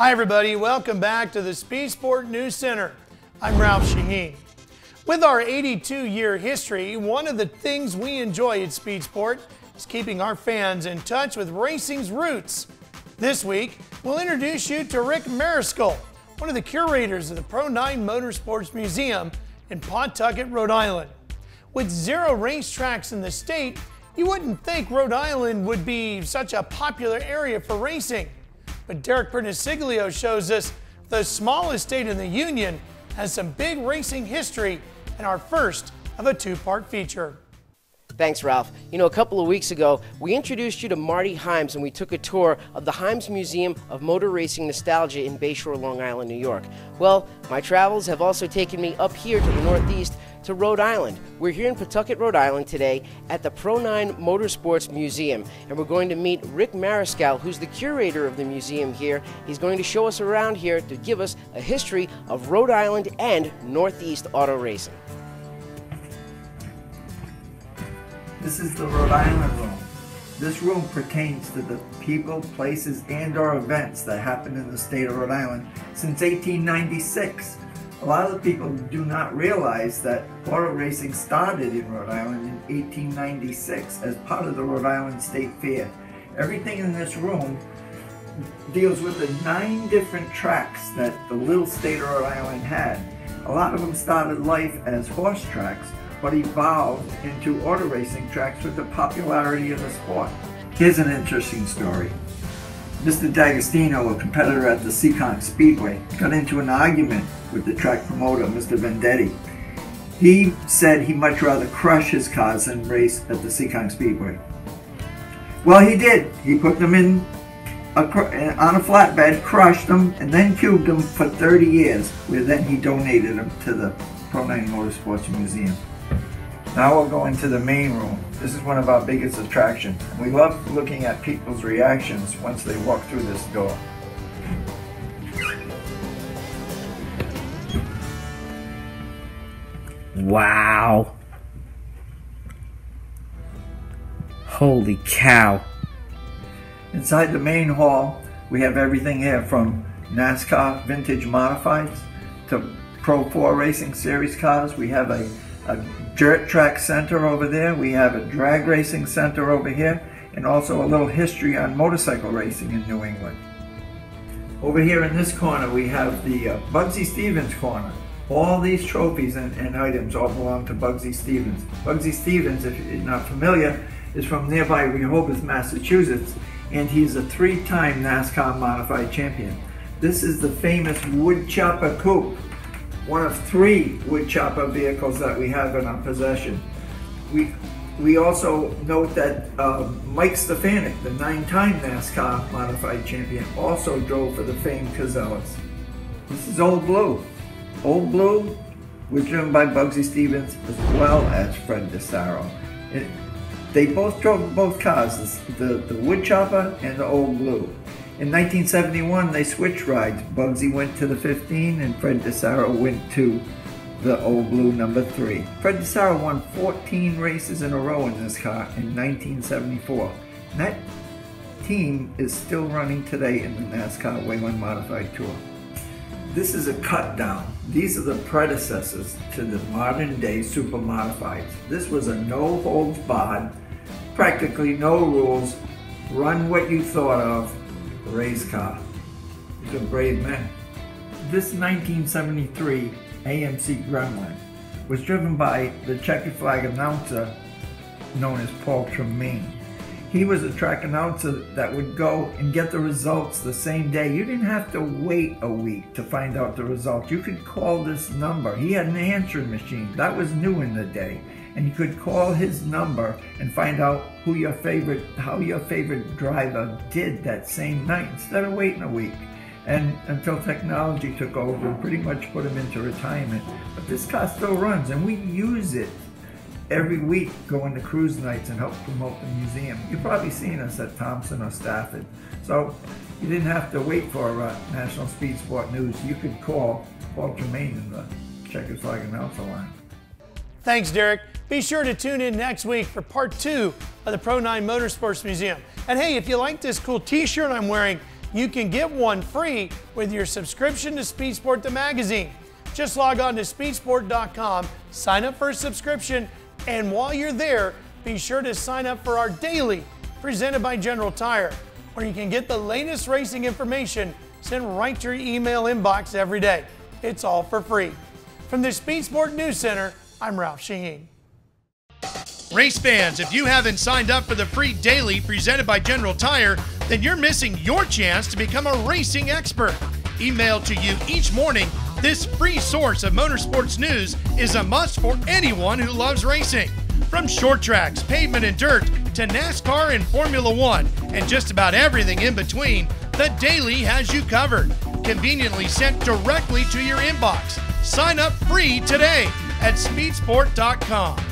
Hi everybody, welcome back to the Speed Sport News Center. I'm Ralph Shaheen. With our 82-year history, one of the things we enjoy at Speed Sport is keeping our fans in touch with racing's roots. This week, we'll introduce you to Ric Mariscal, one of the curators of the Pronyne Motorsports Museum in Pawtucket, Rhode Island. With 0 racetracks in the state, you wouldn't think Rhode Island would be such a popular area for racing. But Pernesiglio shows us the smallest state in the Union has some big racing history and our first of a 2-part feature. Thanks, Ralph. You know, a couple of weeks ago, we introduced you to Marty Himes and we took a tour of the Himes Museum of Motor Racing Nostalgia in Bayshore, Long Island, New York. Well, my travels have also taken me up here to the Northeast to Rhode Island. We're here in Pawtucket, Rhode Island today at the Pronyne Motorsports Museum, and we're going to meet Ric Mariscal, who's the curator of the museum here. He's going to show us around here to give us a history of Rhode Island and Northeast auto racing. This is the Rhode Island room. This room pertains to the people, places, and/or events that happened in the state of Rhode Island since 1896. A lot of people do not realize that auto racing started in Rhode Island in 1896 as part of the Rhode Island State Fair. Everything in this room deals with the 9 different tracks that the little state of Rhode Island had. A lot of them started life as horse tracks, but evolved into auto racing tracks with the popularity of the sport. Here's an interesting story. Mr. D'Agostino, a competitor at the Seekonk Speedway, got into an argument with the track promoter, Mr. Vendetti. He said he'd much rather crush his cars than race at the Seekonk Speedway. Well, he did. He put them on a flatbed, crushed them, and then cubed them for 30 years, where then he donated them to the Pronyne Motorsports Museum. Now we'll go into the main room. This is one of our biggest attractions. We love looking at people's reactions once they walk through this door. Wow. Holy cow. Inside the main hall, we have everything here from NASCAR vintage modifieds to Pro 4 Racing Series cars. We have a dirt track center over there. We have a drag racing center over here, and also a little history on motorcycle racing in New England. Over here in this corner, we have the Bugsy Stevens corner. All these trophies and items all belong to Bugsy Stevens. Bugsy Stevens, if you're not familiar, is from nearby Rehoboth, Massachusetts, and he's a 3-time NASCAR modified champion. This is the famous Woodchopper Coupe, one of 3 woodchopper vehicles that we have in our possession. We also note that Mike Stefanik, the 9-time NASCAR modified champion, also drove for the famed Cazellas. This is Old Blue. Old Blue was driven by Bugsy Stevens as well as Fred DeSaro. They both drove both cars, the woodchopper and the Old Blue. In 1971, they switched rides. Bugsy went to the 15 and Fred DeSaro went to the Old Blue number 3. Fred DeSaro won 14 races in a row in this car in 1974. And that team is still running today in the NASCAR Wayland Modified Tour. This is a cut down. These are the predecessors to the modern day super modifieds. This was a no holds barred, practically no rules, run what you thought of race car. These are brave men. This 1973 AMC Gremlin was driven by the checkered flag announcer known as Paul Tremaine. He was a track announcer that would go and get the results the same day. You didn't have to wait a week to find out the results. You could call this number. He had an answering machine. That was new in the day. And you could call his number and find out how your favorite driver did that same night instead of waiting a week. And until technology took over and pretty much put him into retirement. But this car still runs and we use it every week going to cruise nights and help promote the museum. You've probably seen us at Thompson or Stafford. So you didn't have to wait for National Speed Sport News. You could call Paul Tremaine in the checkered flag announcer line. Thanks, Derek. Be sure to tune in next week for part 2 of the Pronyne Motorsports Museum. And hey, if you like this cool t-shirt I'm wearing, You can get one free with your subscription to Speed Sport the magazine. Just log on to speedsport.com, sign up for a subscription, and while you're there, be sure to sign up for our daily presented by General Tire, where you can get the latest racing information sent right to your email inbox every day. It's all for free. From the Speed Sport News Center, I'm Ralph Shaheen. Race fans, if you haven't signed up for the free daily presented by General Tire, then you're missing your chance to become a racing expert. Emailed to you each morning, this free source of motorsports news is a must for anyone who loves racing. From short tracks, pavement and dirt, to NASCAR and Formula One, and just about everything in between, the Daily has you covered. Conveniently sent directly to your inbox. Sign up free today at speedsport.com.